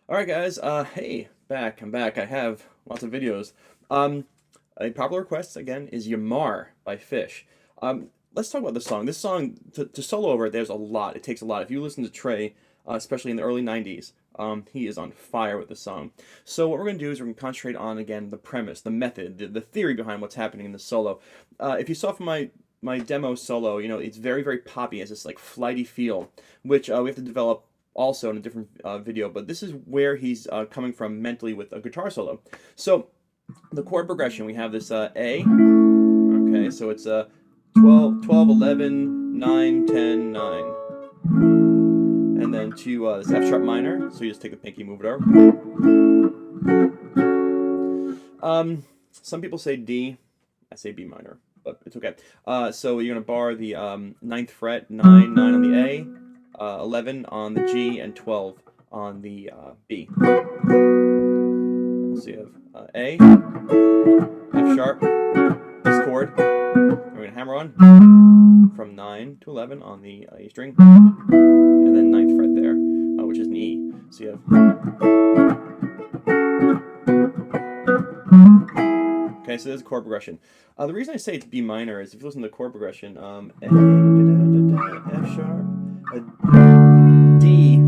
Alright guys, hey, I'm back. I have lots of videos. A popular request, again, is Yamar by Fish. Let's talk about this song. This song, to solo over it, there's a lot. It takes a lot. If you listen to Trey, especially in the early 90s, he is on fire with this song. So what we're going to do is we're going to concentrate on, again, the premise, the method, the theory behind what's happening in the solo. If you saw from my demo solo, you know, it's very, very poppy. It has this, like, flighty feel, which we have to develop also in a different video, but this is where he's coming from mentally with a guitar solo. So the chord progression, we have this A, okay, so it's 12, 11, 9, 10, 9. And then to this F sharp minor, so you just take the pinky, move it over. Some people say D, I say B minor, but it's okay. So you're going to bar the 9th fret, 9 on the A, 11 on the G, and 12 on the B. So you have A, F sharp, this chord. We're going to hammer on from 9 to 11 on the E string, and then 9th fret there, which is an E. So you have. Okay, so there's a chord progression. The reason I say it's B minor is if you listen to the chord progression, A, F sharp, D,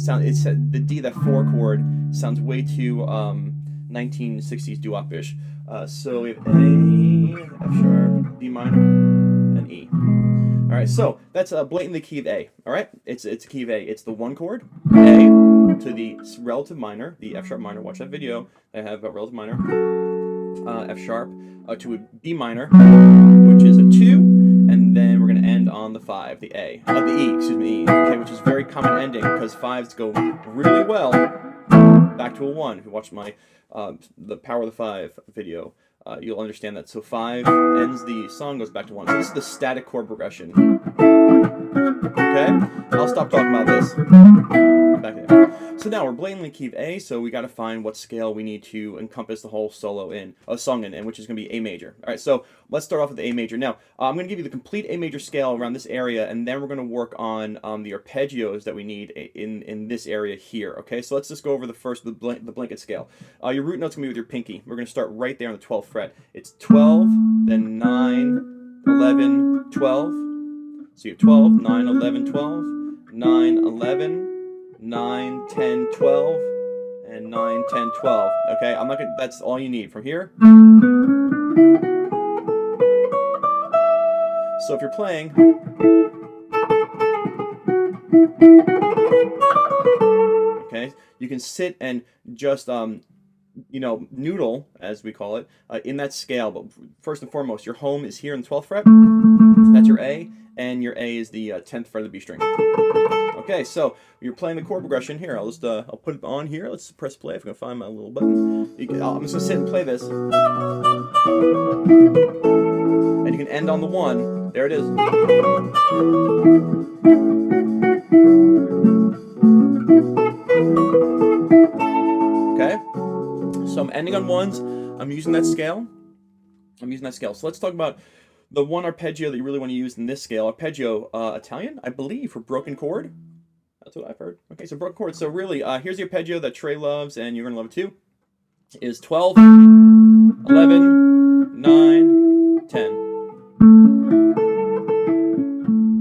it's the D, that 4 chord, sounds way too 1960s doo-wop-ish. So we have A, F sharp, B minor, and E. All right, so that's blatantly key of A. All right, it's a key of A. It's the 1 chord, A, to the relative minor, the F sharp minor. Watch that video. I have a relative minor, F sharp, to a B minor, which is a 2. And then we're going to end on the 5, the A, the E, excuse me, E, okay, which is very common ending because 5s go really well back to a 1. If you watch my the Power of the 5 video, you'll understand that. So 5 ends the song, goes back to 1. So this is the static chord progression. Okay, I'll stop talking about this. Back there. So now we're blatantly key of A, so we got to find what scale we need to encompass the whole solo in, song in, which is going to be A major. All right, so let's start off with the A major. Now, I'm going to give you the complete A major scale around this area, and then we're going to work on the arpeggios that we need in this area here. Okay, so let's just go over the blanket scale. Your root note's going to be with your pinky. We're going to start right there on the 12th fret. It's 12, then 9, 11, 12. So you have 12, 9, 11, 12, 9, 11, 9, 10, 12, and 9, 10, 12. Okay, I'm not gonna, that's all you need from here. So if you're playing, okay, you can sit and just you know, noodle, as we call it, in that scale. But first and foremost, your home is here in the 12th fret. That's your A, and your A is the 10th fret of the B string. Okay, so you're playing the chord progression here. I'll put it on here. Let's press play. If I can find my little button, I'm just gonna sit and play this, and you can end on the 1. There it is. Okay, so I'm ending on 1s. I'm using that scale. So let's talk about the one arpeggio that you really want to use in this scale. Arpeggio, Italian, I believe, for broken chord. That's what I've heard. Okay, so broken chord. So really, here's the arpeggio that Trey loves, and you're going to love it too. Is 12, 11, 9, 10.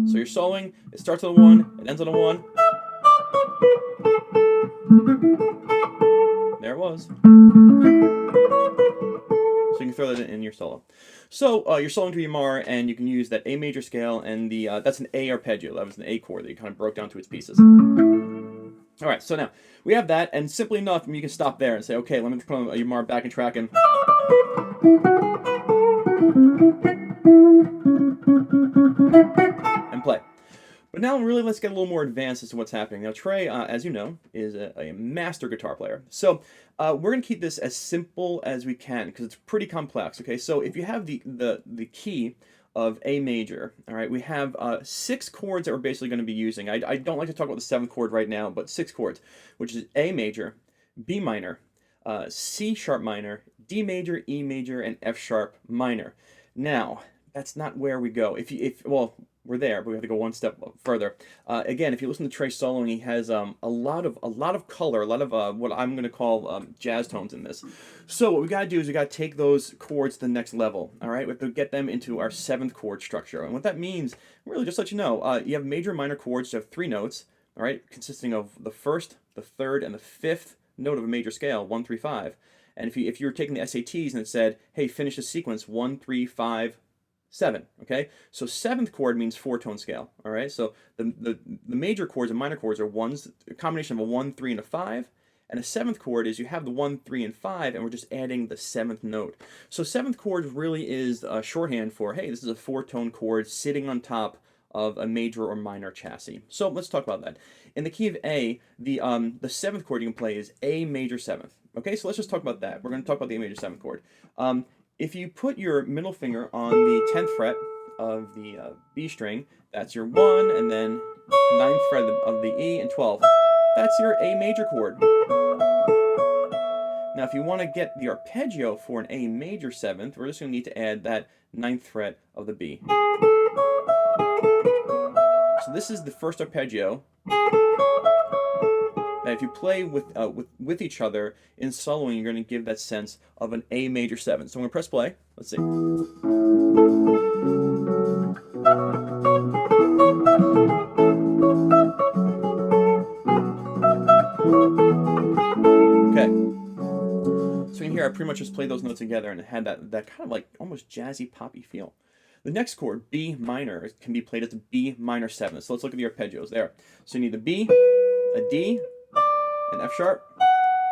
So you're soloing. It starts on a 1. It ends on a 1. There it was. So you can throw that in your solo. So you're soloing to Yamar, and you can use that A major scale, and the that's an A arpeggio. That was an A chord that you kind of broke down to its pieces. All right, so now we have that, and simply enough, you can stop there and say, okay, let me put on Yamar backing track and play. But now really let's get a little more advanced as to what's happening. Now Trey, as you know, is a master guitar player. So we're going to keep this as simple as we can because it's pretty complex. Okay, so if you have the key of A major, all right, we have 6 chords that we're basically going to be using. I don't like to talk about the 7th chord right now, but 6 chords, which is A major, B minor, C sharp minor, D major, E major, and F sharp minor. Now, that's not where we go. Well, we're there, but we have to go one step further. Again, if you listen to Trey soloing, he has a lot of color, a lot of what I'm going to call jazz tones in this. So what we got to do is we got to take those chords to the next level. All right, we have to get them into our 7th chord structure, and what that means, really, just to let you know, you have major and minor chords. You have 3 notes, all right, consisting of the 1st, the 3rd, and the 5th note of a major scale, 1, 3, 5. And if you were taking the SATs and it said, hey, finish the sequence 1, 3, 5, 7, okay? So 7th chord means 4-tone scale, all right? So the major chords and minor chords are ones, a combination of a 1, 3, and a 5, and a 7th chord is you have the 1, 3, and 5, and we're just adding the 7th note. So 7th chord really is a shorthand for, hey, this is a 4-tone chord sitting on top of a major or minor chassis. So let's talk about that. In the key of A, the 7th chord you can play is A major 7th, okay? So let's just talk about that. We're going to talk about the A major 7th chord. If you put your middle finger on the 10th fret of the B string, that's your 1, and then 9th fret of the E, and 12. That's your A major chord. Now, if you want to get the arpeggio for an A major 7th, we're just going to need to add that 9th fret of the B. So this is the first arpeggio. Now, if you play with each other in soloing, you're going to give that sense of an A major 7th. So I'm going to press play. Let's see. Okay. So you can hear I pretty much just played those notes together and it had that kind of like almost jazzy poppy feel. The next chord, B minor, can be played as a B minor 7th. So let's look at the arpeggios there. So you need a B, a D, an F sharp,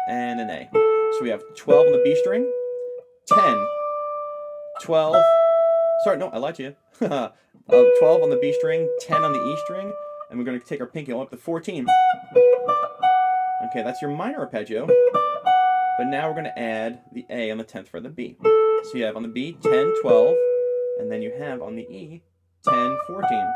and an A. So we have 12 on the B string, 10, 12, sorry, no, I lied to you. 12 on the B string, 10 on the E string, and we're going to take our pinky all up to 14. Okay, that's your minor arpeggio, but now we're going to add the A on the 10th fret of the B. So you have on the B, 10, 12, and then you have on the E, 10, 14.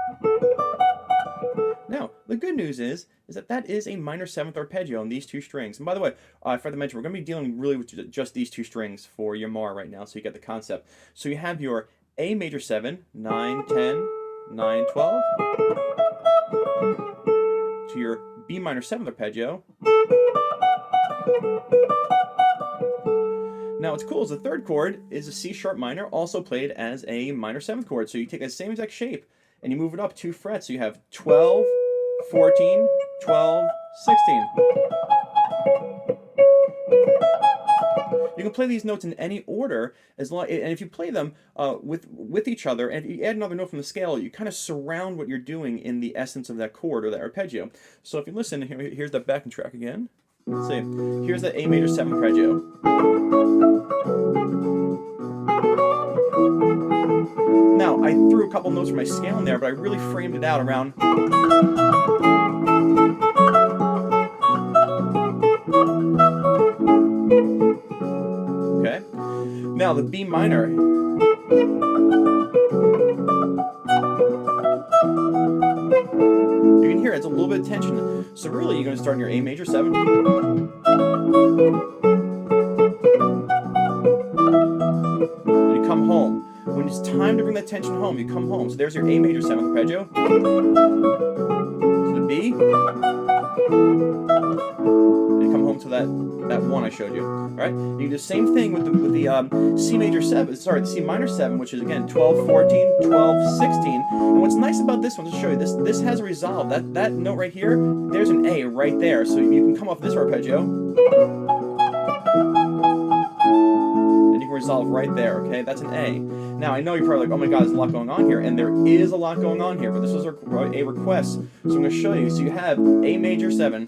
Now, the good news is that is a minor 7th arpeggio on these 2 strings. And by the way, I forgot to mention, we're going to be dealing really with just these 2 strings for Yamar right now, so you get the concept. So you have your A major 7, 9, 10, 9, 12, to your B minor 7th arpeggio. Now, what's cool is the 3rd chord is a C sharp minor, also played as a minor 7th chord. So you take that same exact shape and you move it up 2 frets. So you have 12, 14, 12, 16. You can play these notes in any order, and if you play them with each other, and if you add another note from the scale, you kind of surround what you're doing in the essence of that chord or that arpeggio. So if you listen, here's the backing track again. Let's see. Here's the A major 7th arpeggio. Now, I threw a couple notes from my scale in there, but I really framed it out around. Okay. Now, the B minor. You can hear it's a little bit of tension. So really, you're going to start in your A major 7. And you come home. When it's time to bring that tension home, you come home. So there's your A major 7th arpeggio. To the B. And you come home to that 1 I showed you. All right. You do the same thing with the C major 7. Sorry, the C minor 7, which is again 12, 14, 12, 16. And what's nice about this one, to show you, this has a resolve. That note right here, there's an A right there. So you can come off this arpeggio. And you can resolve right there. Okay, that's an A. Now, I know you're probably like, oh my god, there's a lot going on here, and there is a lot going on here, but this was a request, so I'm going to show you. So you have A major 7,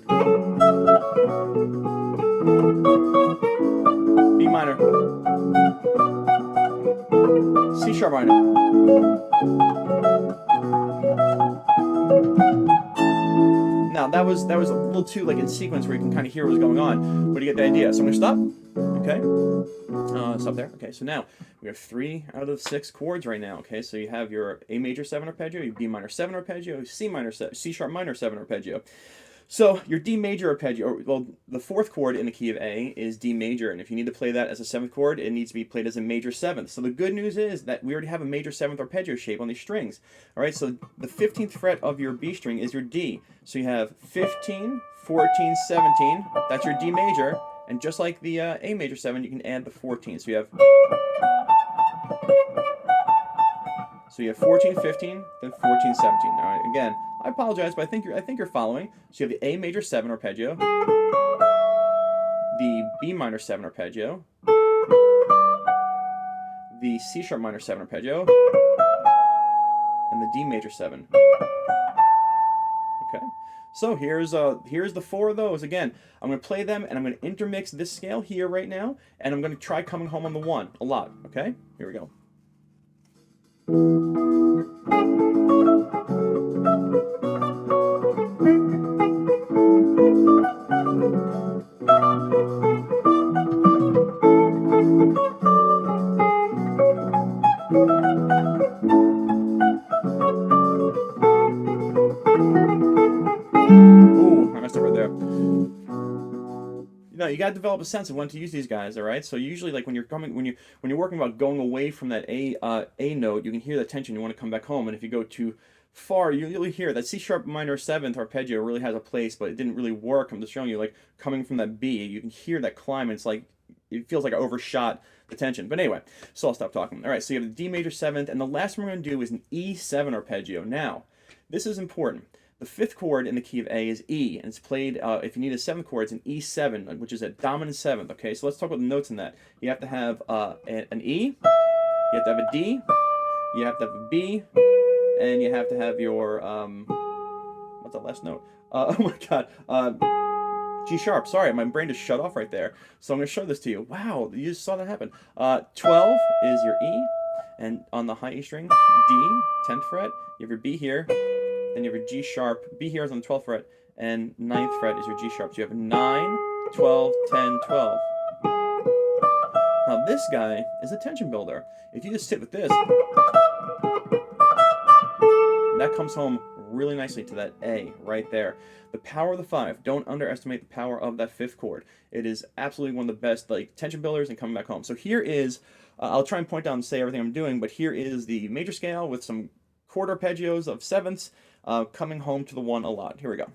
B minor, C sharp minor, that was a little too like in sequence where you can kind of hear what's going on, but you get the idea. So I'm gonna stop. Okay, stop there. Okay, so now we have 3 out of 6 chords right now. Okay, so you have your A major 7 arpeggio, your B minor 7 arpeggio, C sharp minor 7 arpeggio. So your D major arpeggio, or, well, the 4th chord in the key of A is D major, and if you need to play that as a 7th chord, it needs to be played as a major 7th. So the good news is that we already have a major 7th arpeggio shape on these strings. All right, so the 15th fret of your B string is your D. So you have 15, 14, 17. That's your D major, and just like the A major 7, you can add the 14. So you have 14, 15, then 14, 17. All right, again, I apologize, but I think you're following. So you have the A major 7 arpeggio, the B minor 7 arpeggio, the C sharp minor 7 arpeggio, and the D major 7. Okay. So here's the 4 of those. Again, I'm going to play them, and I'm going to intermix this scale here right now, and I'm going to try coming home on the 1 a lot. Okay? Here we go. Ooh, I messed up right there. You got to develop a sense of when to use these guys, all right? So usually, like when you're working about going away from that A note, you can hear that tension. You want to come back home, and if you go too far, you'll hear that C sharp minor 7th arpeggio really has a place, but it didn't really work. I'm just showing you, like coming from that B, you can hear that climb, and it's like it feels like I overshot the tension. But anyway, so I'll stop talking. All right, so you have the D major 7th, and the last one we're going to do is an E7 arpeggio. Now, this is important. The 5th chord in the key of A is E, and it's played, if you need a 7th chord, it's an E7, which is a dominant 7th, okay? So let's talk about the notes in that. You have to have an E, you have to have a D, you have to have a B, and you have to have your, what's that last note? Oh my god, G sharp. Sorry, my brain just shut off right there. So I'm going to show this to you. Wow, you just saw that happen. 12 is your E, and on the high E string, D, 10th fret, you have your B here, then you have your G sharp, B here is on the 12th fret, and 9th fret is your G sharp. So you have 9, 12, 10, 12. Now this guy is a tension builder. If you just sit with this, that comes home really nicely to that A right there. The power of the 5. Don't underestimate the power of that 5th chord. It is absolutely one of the best like tension builders and coming back home. So here is, I'll try and point down and say everything I'm doing, but here is the major scale with some chord arpeggios of 7ths, coming home to the 1 a lot. Here we go.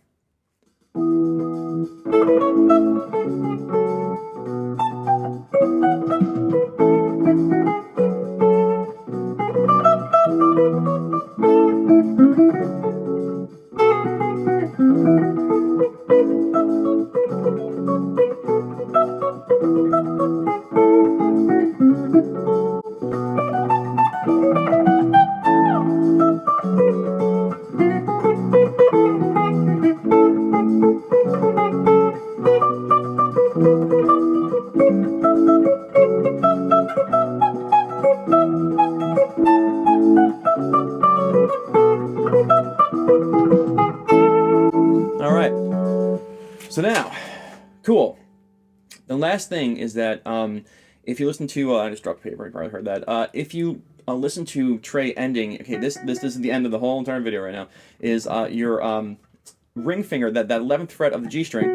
All right. So now, cool. The last thing is that if you listen to, I just dropped paper, you probably heard that. If you listen to Trey ending, okay, this is the end of the whole entire video right now, is your ring finger, that 11th fret of the G string,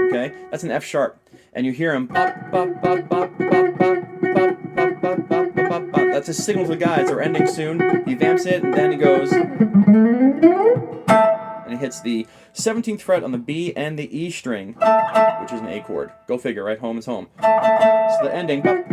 okay, that's an F sharp, and you hear him, bop, bop, bop, bop, bop, bop, bop, bop, bop, bop, bop, bop. That's a signal to the guys, they're ending soon. He vamps it, and then he goes, and he hits the 17th fret on the B and the E string, which is an A chord. Go figure, right? Home is home. So the ending, bop,